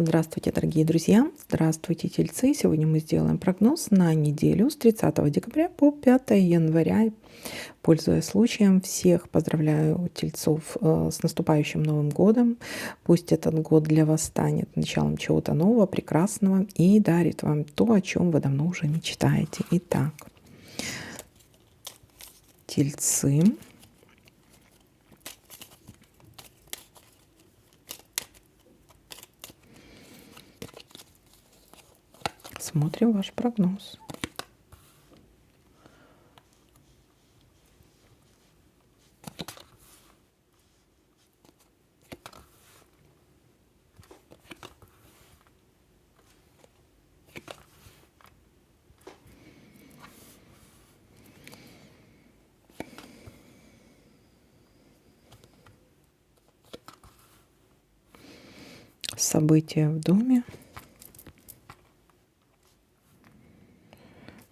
Здравствуйте, дорогие друзья! Здравствуйте, тельцы! Сегодня мы сделаем прогноз на неделю с 30 декабря по 5 января. Пользуясь случаем, всех поздравляю тельцов с наступающим Новым годом. Пусть этот год для вас станет началом чего-то нового, прекрасного и дарит вам то, о чем вы давно уже мечтаете. Итак, тельцы. Смотрим ваш прогноз. События в доме.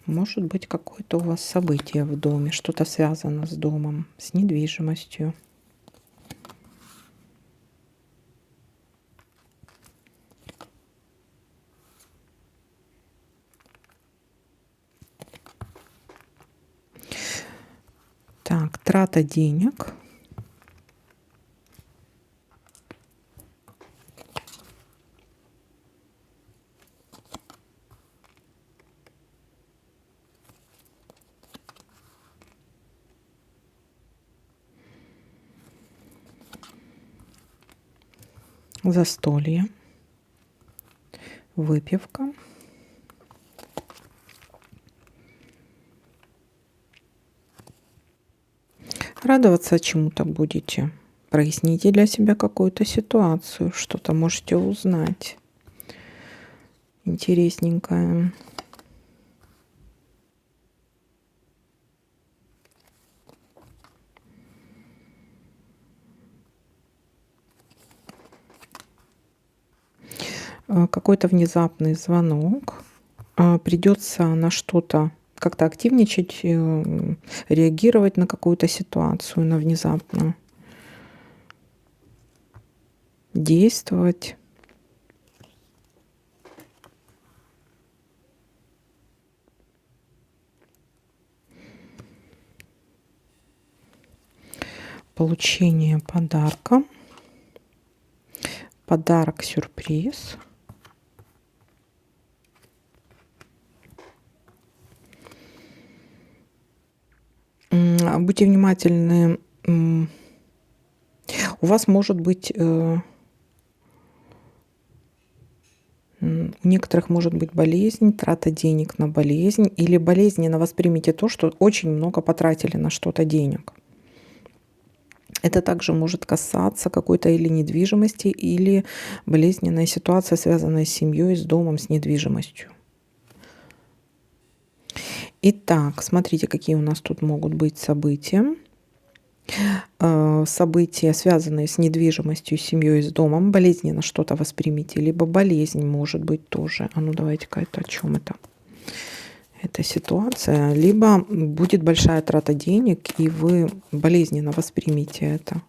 Может быть, какое-то у вас событие в доме, что-то связано с домом, с недвижимостью. Так, трата денег. Застолье. Выпивка. Радоваться чему-то будете. Проясните для себя какую-то ситуацию, что-то можете узнать интересненькое. Какой-то внезапный звонок. Придется на что-то как-то активничать, реагировать на какую-то ситуацию, на внезапно. Действовать. Получение подарка. Подарок-сюрприз. Будьте внимательны. У вас может быть, у некоторых может быть болезнь, трата денег на болезнь, или болезненно воспримите то, что очень много потратили на что-то денег. Это также может касаться какой-то или недвижимости, или болезненной ситуации, связанной с семьей, с домом, с недвижимостью. Итак, смотрите, какие у нас тут могут быть события. События, связанные с недвижимостью, с семьей, с домом. Болезненно что-то воспримите, либо болезнь может быть тоже. А ну давайте-ка это о чем это? Эта ситуация. Либо будет большая трата денег, и вы болезненно воспримите это.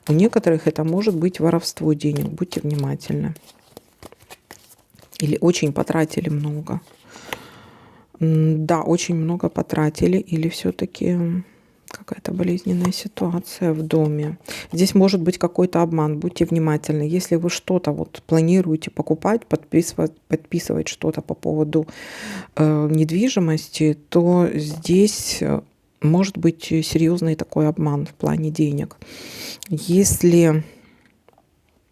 У некоторых это может быть воровство денег. Будьте внимательны. Или очень потратили много. Да, очень много потратили, или все-таки какая-то болезненная ситуация в доме. Здесь может быть какой-то обман. Будьте внимательны. Если вы что-то вот планируете покупать, подписывать что-то по поводу недвижимости, то здесь может быть серьезный такой обман в плане денег. Если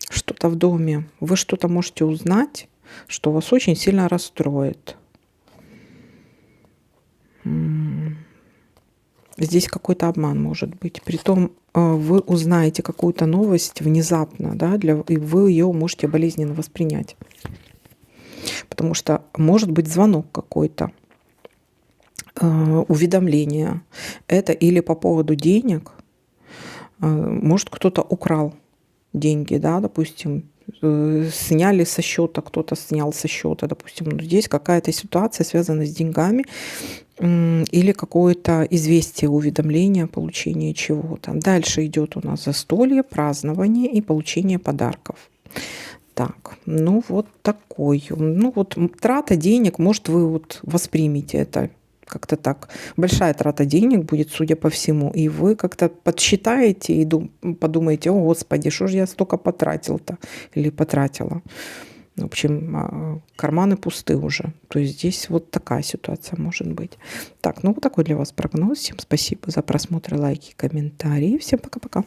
что-то в доме, вы что-то можете узнать, что вас очень сильно расстроит. Здесь какой-то обман может быть. Притом вы узнаете какую-то новость внезапно, да, и вы ее можете болезненно воспринять. Потому что может быть звонок какой-то, уведомление. Это или по поводу денег. Может, кто-то украл деньги, да, допустим, сняли со счета, кто-то снял со счета, допустим. Здесь какая-то ситуация связана с деньгами, или какое-то известие, уведомление, получение чего-то. Дальше идет у нас застолье, празднование и получение подарков. Так, ну вот такой. Ну вот трата денег, может, вы вот воспримете это как-то так. Большая трата денег будет, судя по всему, и вы как-то подсчитаете и подумаете: о, Господи, что же я столько потратил-то или потратила. В общем, карманы пусты уже. То есть здесь вот такая ситуация может быть. Так, ну вот такой для вас прогноз. Всем спасибо за просмотр, лайки, комментарии. Всем пока-пока.